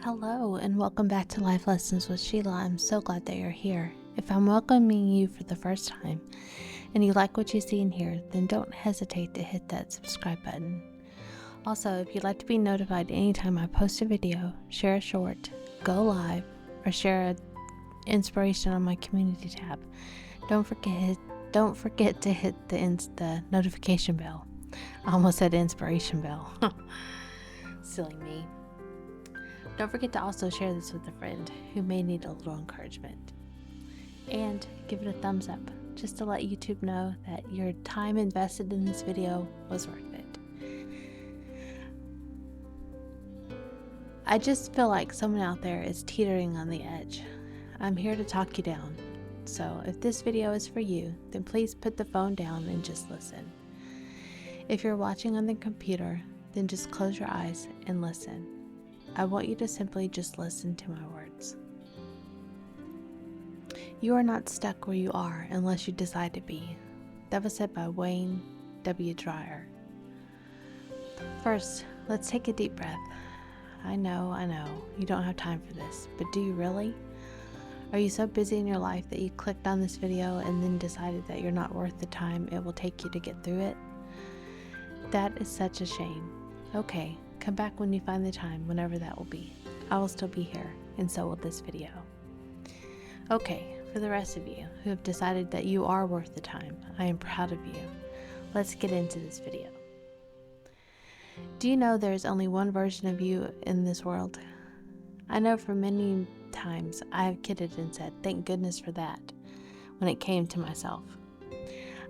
Hello and welcome back to Life Lessons with Sheila. I'm so glad that you're here. If I'm welcoming you for the first time and you like what you see and hear, then don't hesitate to hit that subscribe button. Also, if you'd like to be notified anytime I post a video, share a short, go live, or share an inspiration on my community tab, don't forget to hit the notification bell. I almost said inspiration bell. Silly me. Don't forget to also share this with a friend who may need a little encouragement. And give it a thumbs up, just to let YouTube know that your time invested in this video was worth it. I just feel like someone out there is teetering on the edge. I'm here to talk you down. So if this video is for you, then please put the phone down and just listen. If you're watching on the computer, then just close your eyes and listen. I want you to simply just listen to my words. You are not stuck where you are unless you decide to be. That was said by Wayne W. Dyer. First, let's take a deep breath. I know, you don't have time for this, but do you really? Are you so busy in your life that you clicked on this video and then decided that you're not worth the time it will take you to get through it? That is such a shame. Okay. Come back when you find the time, whenever that will be. I will still be here, and so will this video. Okay, for the rest of you who have decided that you are worth the time, I am proud of you. Let's get into this video. Do you know there's only one version of you in this world? I know for many times I have kidded and said, thank goodness for that, when it came to myself.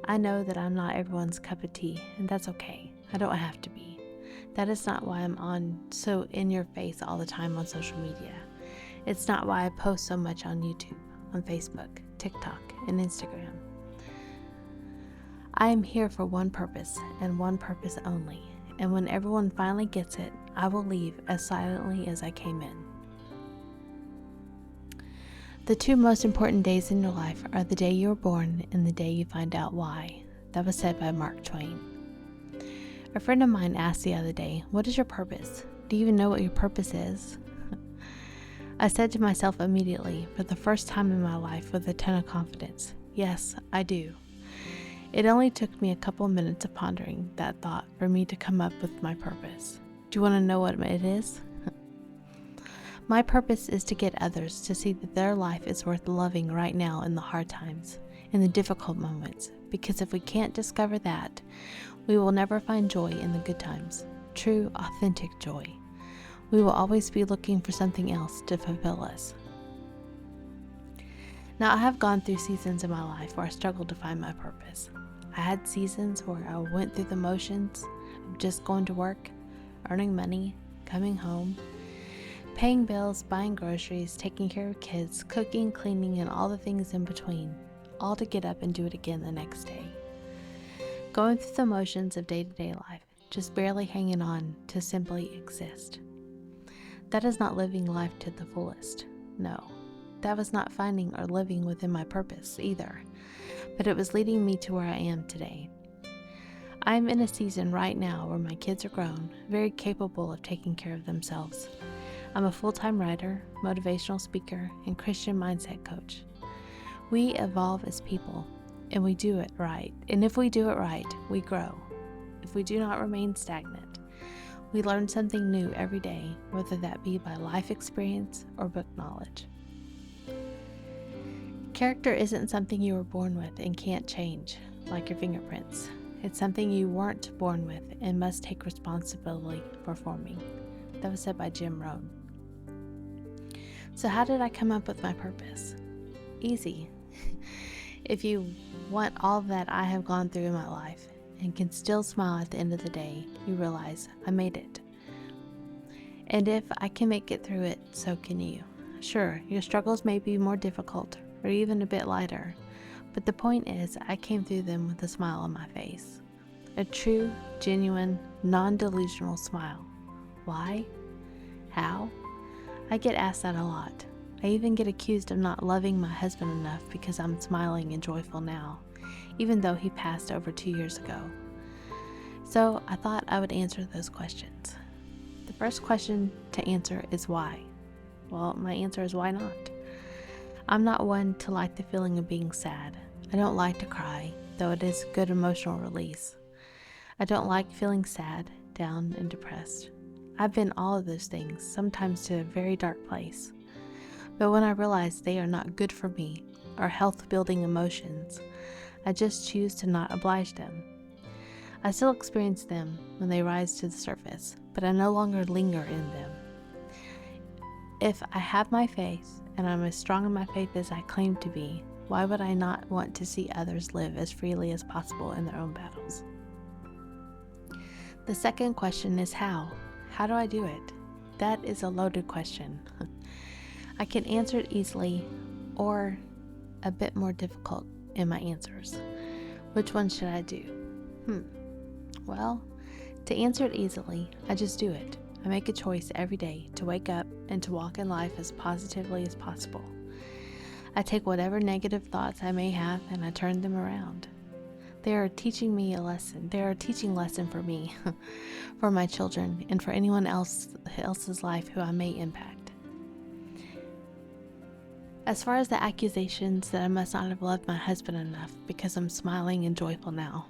I know that I'm not everyone's cup of tea, and that's okay. I don't have to be. That is not why I'm on so in your face all the time on social media. It's not why I post so much on YouTube, on Facebook, TikTok, and Instagram. I am here for one purpose and one purpose only. And when everyone finally gets it, I will leave as silently as I came in. The two most important days in your life are the day you were born and the day you find out why. That was said by Mark Twain. A friend of mine asked the other day, what is your purpose? Do you even know what your purpose is? I said to myself immediately, for the first time in my life with a ton of confidence, yes, I do. It only took me a couple minutes of pondering that thought for me to come up with my purpose. Do you want to know what it is? My purpose is to get others to see that their life is worth loving right now in the hard times, in the difficult moments, because if we can't discover that, we will never find joy in the good times, true, authentic joy. We will always be looking for something else to fulfill us. Now, I have gone through seasons in my life where I struggled to find my purpose. I had seasons where I went through the motions of just going to work, earning money, coming home, paying bills, buying groceries, taking care of kids, cooking, cleaning, and all the things in between, all to get up and do it again the next day. Going through the motions of day-to-day life, just barely hanging on to simply exist. That is not living life to the fullest. No, that was not finding or living within my purpose either, but it was leading me to where I am today. I am in a season right now where my kids are grown, very capable of taking care of themselves. I'm a full-time writer, motivational speaker, and Christian mindset coach. We evolve as people, and we do it right. And if we do it right, we grow. If we do not remain stagnant, we learn something new every day, whether that be by life experience or book knowledge. Character isn't something you were born with and can't change, like your fingerprints. It's something you weren't born with and must take responsibility for forming. That was said by Jim Rohn. So how did I come up with my purpose? Easy. If you want all that I have gone through in my life and can still smile at the end of the day, you realize I made it. And if I can make it through it, so can you. Sure, your struggles may be more difficult or even a bit lighter, but the point is I came through them with a smile on my face. A true, genuine, non-delusional smile. Why? How? I get asked that a lot. I even get accused of not loving my husband enough because I'm smiling and joyful now, even though he passed over 2 years ago. So I thought I would answer those questions. The first question to answer is why. Well, my answer is why not? I'm not one to like the feeling of being sad. I don't like to cry, though it is good emotional release. I don't like feeling sad, down, and depressed. I've been all of those things, sometimes to a very dark place. But when I realize they are not good for me, or health-building emotions, I just choose to not oblige them. I still experience them when they rise to the surface, but I no longer linger in them. If I have my faith, and I'm as strong in my faith as I claim to be, why would I not want to see others live as freely as possible in their own battles? The second question is how? How do I do it? That is a loaded question. I can answer it easily or a bit more difficult in my answers. Which one should I do? Well, to answer it easily, I just do it. I make a choice every day to wake up and to walk in life as positively as possible. I take whatever negative thoughts I may have and I turn them around. They are teaching me a lesson. They are a teaching lesson for me, for my children, and for anyone else's life who I may impact. As far as the accusations that I must not have loved my husband enough because I'm smiling and joyful now,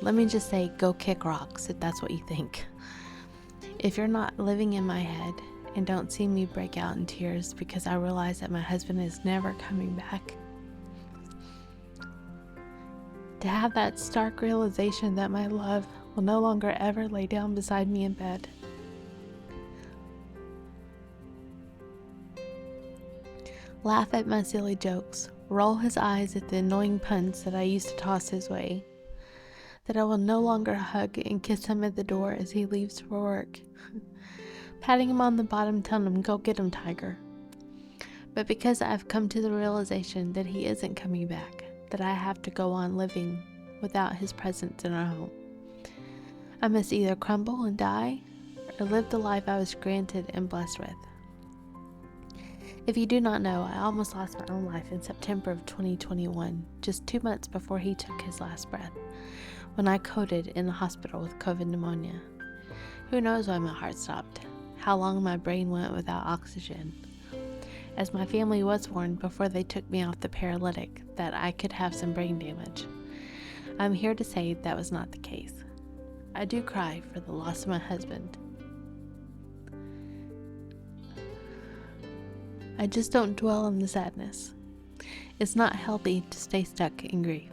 let me just say, go kick rocks if that's what you think. If you're not living in my head and don't see me break out in tears because I realize that my husband is never coming back, to have that stark realization that my love will no longer ever lay down beside me in bed, laugh at my silly jokes, roll his eyes at the annoying puns that I used to toss his way, that I will no longer hug and kiss him at the door as he leaves for work, patting him on the bottom telling him, go get him, tiger. But because I've come to the realization that he isn't coming back, that I have to go on living without his presence in our home, I must either crumble and die or live the life I was granted and blessed with. If you do not know, I almost lost my own life in September of 2021, just 2 months before he took his last breath, when I coded in the hospital with COVID pneumonia. Who knows why my heart stopped, how long my brain went without oxygen. As my family was warned before they took me off the paralytic that I could have some brain damage, I'm here to say that was not the case. I do cry for the loss of my husband. I just don't dwell on the sadness. It's not healthy to stay stuck in grief.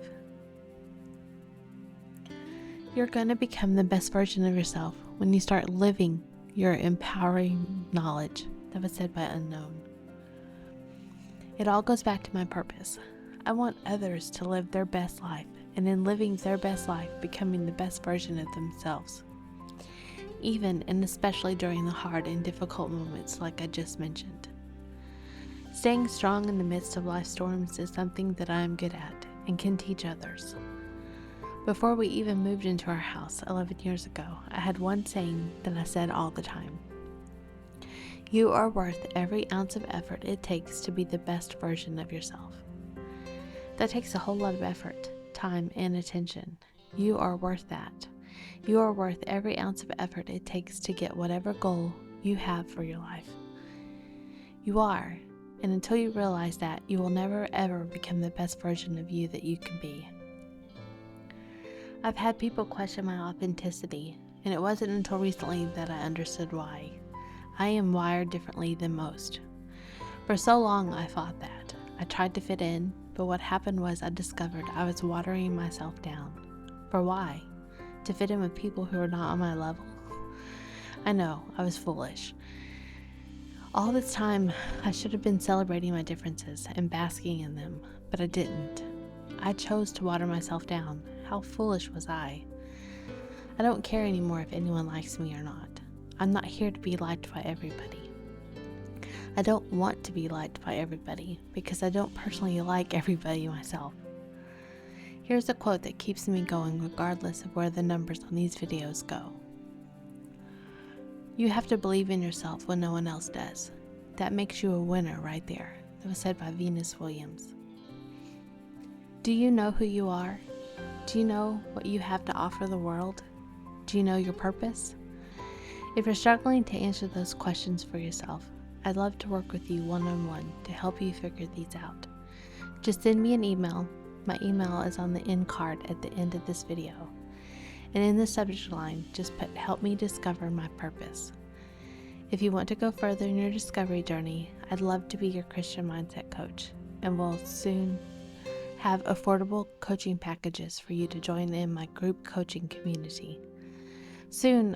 You're going to become the best version of yourself when you start living your empowering knowledge. That was said by Unknown. It all goes back to my purpose. I want others to live their best life, and in living their best life, becoming the best version of themselves. Even and especially during the hard and difficult moments like I just mentioned. Staying strong in the midst of life storms is something that I am good at and can teach others. Before we even moved into our house 11 years ago, I had one saying that I said all the time. You are worth every ounce of effort it takes to be the best version of yourself. That takes a whole lot of effort, time, and attention. You are worth that. You are worth every ounce of effort it takes to get whatever goal you have for your life. You are, and until you realize that, you will never ever become the best version of you that you can be. I've had people question my authenticity, and it wasn't until recently that I understood why. I am wired differently than most. For so long I fought that. I tried to fit in, but what happened was I discovered I was watering myself down. For why? To fit in with people who are not on my level? I know, I was foolish. All this time, I should have been celebrating my differences and basking in them, but I didn't. I chose to water myself down. How foolish was I? I don't care anymore if anyone likes me or not. I'm not here to be liked by everybody. I don't want to be liked by everybody because I don't personally like everybody myself. Here's a quote that keeps me going regardless of where the numbers on these videos go. You have to believe in yourself when no one else does. That makes you a winner right there. That was said by Venus Williams. Do you know who you are? Do you know what you have to offer the world? Do you know your purpose? If you're struggling to answer those questions for yourself, I'd love to work with you one-on-one to help you figure these out. Just send me an email. My email is on the end card at the end of this video. And in the subject line, just put "Help me discover my purpose." If you want to go further in your discovery journey, I'd love to be your Christian mindset coach, and we'll soon have affordable coaching packages for you to join in my group coaching community. Soon,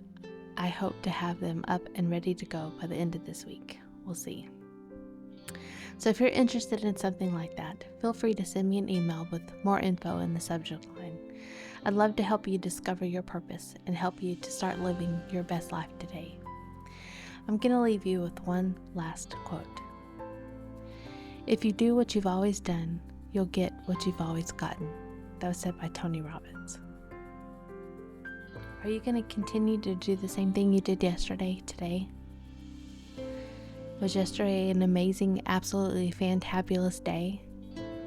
I hope to have them up and ready to go by the end of this week. We'll see. So if you're interested in something like that, feel free to send me an email with more info in the subject line. I'd love to help you discover your purpose and help you to start living your best life today. I'm going to leave you with one last quote. If you do what you've always done, you'll get what you've always gotten. That was said by Tony Robbins. Are you going to continue to do the same thing you did yesterday, today? Was yesterday an amazing, absolutely fantabulous day?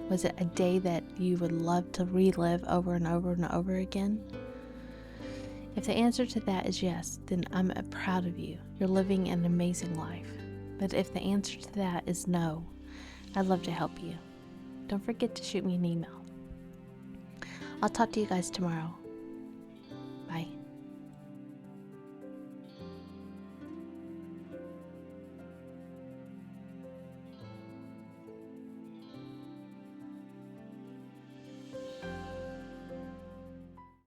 Was it a day that you would love to relive over and over and over again? If the answer to that is yes, then I'm proud of you. You're living an amazing life. But if the answer to that is no, I'd love to help you. Don't forget to shoot me an email. I'll talk to you guys tomorrow.